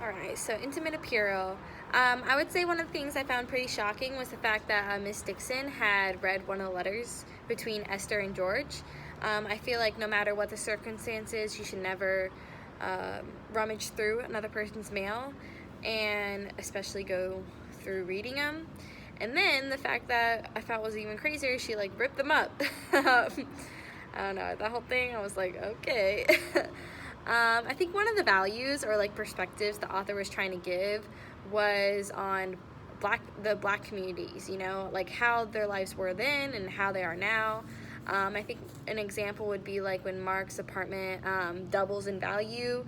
Alright, so Intimate Apparel. I would say one of the things I found pretty shocking was the fact that Miss Dixon had read one of the letters between Esther and George. I feel like no matter what the circumstances, you should never rummage through another person's mail, and especially go through reading them. And then the fact that I thought was even crazier, she like ripped them up. I don't know, the whole thing, I was like, okay. I think one of the values or like perspectives the author was trying to give was on the black communities, you know, like how their lives were then and how they are now. I think an example would be like when Mark's apartment doubles in value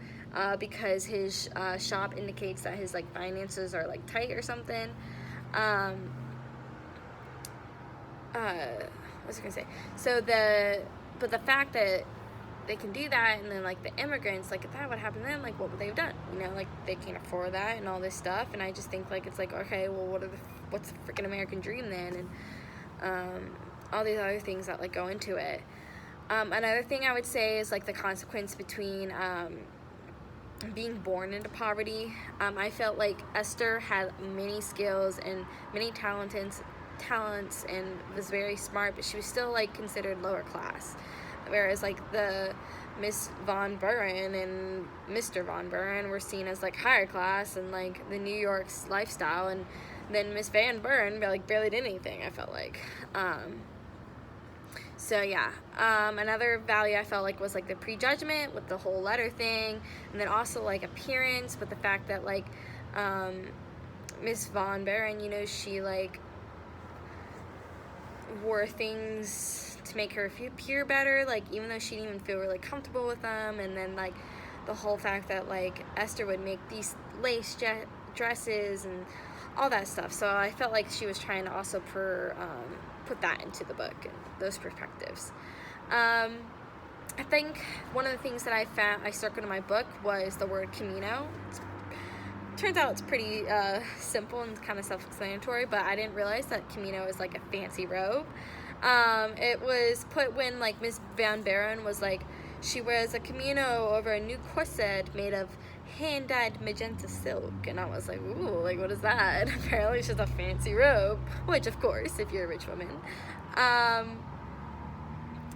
because his shop indicates that his like finances are like tight or something. What was I gonna say? But the fact that they can do that, and then like the immigrants, like if that would happen then, like what would they have done? You know, like they can't afford that and all this stuff. And I just think like it's like, okay, well, what's the freaking American dream then? And all these other things that like go into it. Another thing I would say is like the consequence between being born into poverty. I felt like Esther had many skills and many talents and was very smart, but she was still like considered lower class. Whereas like the Miss Von Buren and Mr. Von Buren were seen as like higher class and like the New York's lifestyle, and then Miss Van Buren like barely did anything, I felt like. So yeah, another value I felt like was like the prejudgment with the whole letter thing, and then also like appearance with the fact that like Miss Von Buren, you know, she like wore things to make her appear better, like even though she didn't even feel really comfortable with them. And then like the whole fact that like Esther would make these lace dresses and all that stuff. So I felt like she was trying to also put that into the book and those perspectives. I think one of the things that I circled in my book was the word Camino. Turns out it's pretty simple and kind of self-explanatory, but I didn't realize that Camino is like a fancy robe. It was put when like Miss Van Buren was like, she wears a Camino over a new corset made of hand-dyed magenta silk, and I was like, ooh, like what is that? And apparently it's just a fancy robe, which of course, if you're a rich woman.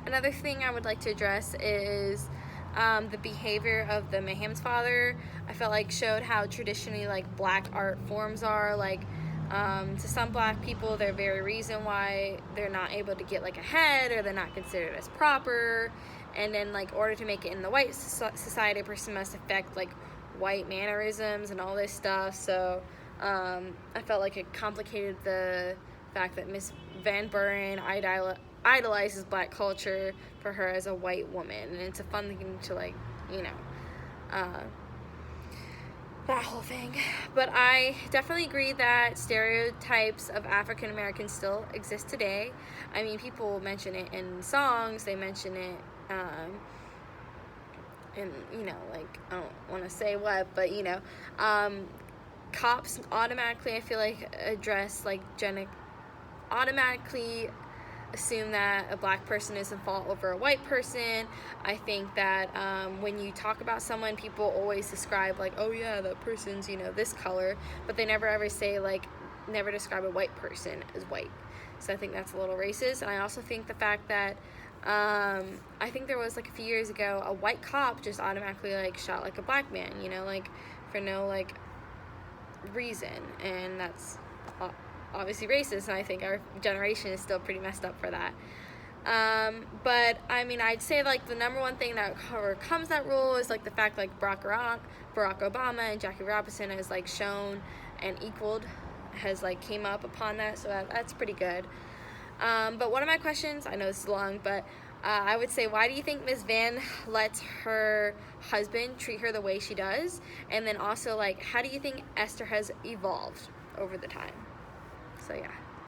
Another thing I would like to address is the behavior of the Mayhem's father. I felt like showed how traditionally like black art forms are. Like to some black people, they're very reason why they're not able to get like ahead, or they're not considered as proper. And then like in order to make it in the white society, a person must affect like white mannerisms and all this stuff. So I felt like it complicated the fact that Miss Van Buren idolizes black culture for her as a white woman, and it's a fun thing to like, you know, that whole thing. But I definitely agree that stereotypes of African Americans still exist today. I mean, people mention it in songs, they mention it and you know, like I don't want to say what, but you know, cops automatically, I feel like, automatically assume that a black person is in fault over a white person. I think that when you talk about someone, people always describe like, oh yeah, that person's, you know, this color, but they never ever say like, never describe a white person as white. So I think that's a little racist. And I also think the fact that I think there was like a few years ago, a white cop just automatically like shot like a black man, you know, like for no like reason, and that's obviously racist, and I think our generation is still pretty messed up for that. But I mean, I'd say like the number one thing that overcomes that rule is like the fact like Barack Obama and Jackie Robinson has like shown and has like came up upon that, so that's pretty good. But one of my questions, I know this is long, but I would say, why do you think Miss Van lets her husband treat her the way she does? And then also, like, how do you think Esther has evolved over the time? So, yeah.